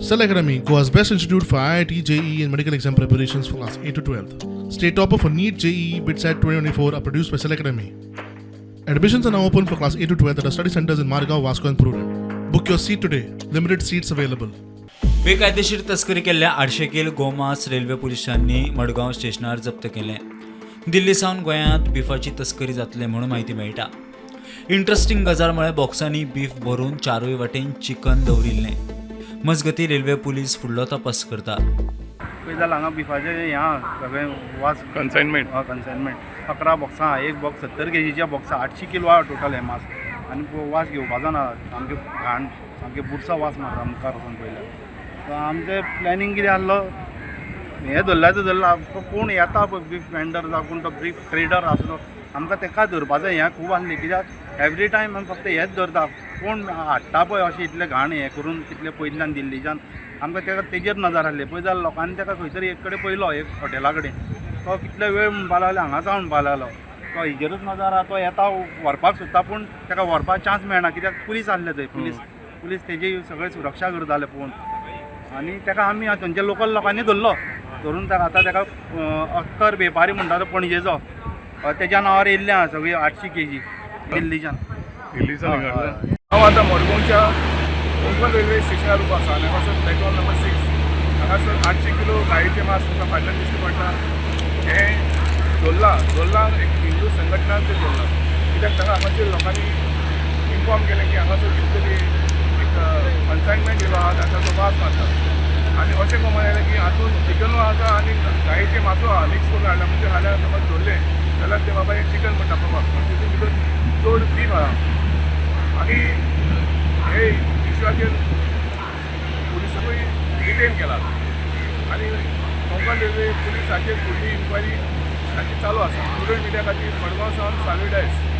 Cell Academy, Goa's best institute for IIT, JEE and medical exam preparations for class 8 to 12th. State topper for NEET, JEE, BITSAT 2024 are produced by Cell Academy. Admissions are now open for class 8 to 12th at our study centers in Margao, Vasco and Prudent. Book your seat today. Limited seats available. बेकायदेशीर तस्करी केल्ल्या 800 किल गोमांस railway पुलिसांनी मडगांव स्टेशनार जप्त केलें. दिल्ली सावन गोंयांत बिफाची तस्करी जातले म्हणून म्हायती मेळटा. इंट्रस्टिंग गजाल म्हळ्यार बॉक्सांनी बीफ भरून चारूय वाटेन चिकन दवरिल्लें. मजगतीं रेल्वे पुलीस फुडलो तपास करता. पळय जाल्यार हांगा बिफाचे ह्या सगळें वास कन्सायनमेंट 11 बॉक्सां, एक बॉक्स 70 kgच्या बॉक्सा 800 किलो टोटल हे मास आनी वास घेवपा जाना सामकें घाण सामकें बुरसा वास मारता मुखार वचून पळयल्यार. आमचें प्लॅनिंग कितें आसलो हें धरल्याचो धरला तो कोण येता पळय बीफ वेंडर जावं कोण तो बीफ ट्रेडर आसलो आमकां तेका धरपाचें हें खूब आसलें कित्याक एवरी टायम आमी फक्त हेंच धरता कोण हाडटा पळय अशें इतलें घाण हें करून तितलें पयल्यान दिल्लीच्यान आमकां तेका तेजेर नजर आसली. पळय जाल्यार लोकांनी तेका खंय तरी एक कडेन पळयलो एक हॉटेला कडेन तो कितले वेळ म्हणपा लागलो हांगाचा म्हणपा लागलो तो हेजेरूच नजर आहा तो येता व्हरपाक सोदता पूण तेका व्हरपाक चान्स मेळना कित्याक पुलीस आसले थंय पुलीस तेजी सगळी सुरक्षा करताले पळोवन आनी तेका आमी थंयच्या लोकल लोकांनी धरलो धरून तेका आतां तेका अख्तर वेपारी म्हणटा तो पणजेचो तेज्या नांवार येयल्लें आहा सगळी 800 kg दिल्लीच्यान. हांव आतां मडगांवच्या कोंकण रेल्वे स्टेशनार उबो आसा आनी हांगासर प्लॅटफॉर्म नंबर 6 हांगासर 800 किलो गायेचें मांस तुमकां फाटल्यान दिश्टी पडटा. हें जोल्ला एक हिंदू संघटनान तें जोल्ला कित्याक ताका हांगासर लोकांनी इन्फॉर्म केलें की हांगासर कितें तरी एक कन्सायनमेंट येयलो आहा ताका तो वास मारता आनी अशें कळून येलें की हातून चिकनू आसा आनी गायेचें मांसू आहा मिक्स करून हाडला म्हणजे हाल्यार समज धरलें जाल्यार ते बाबा एक चिकन म्हणटा प्रभाव पूण तितून भितर चड बीफ आहा आनी हे इश्यूआचेर पुलिसांकूय डिटेन केला आनी कोंकण रेल्वे पुलिसाचेर फुडली इन्क्वायरी ताची चालू आसा. स्टुडंट मिडिया खातीर मडगांव सावन सालवी डायस.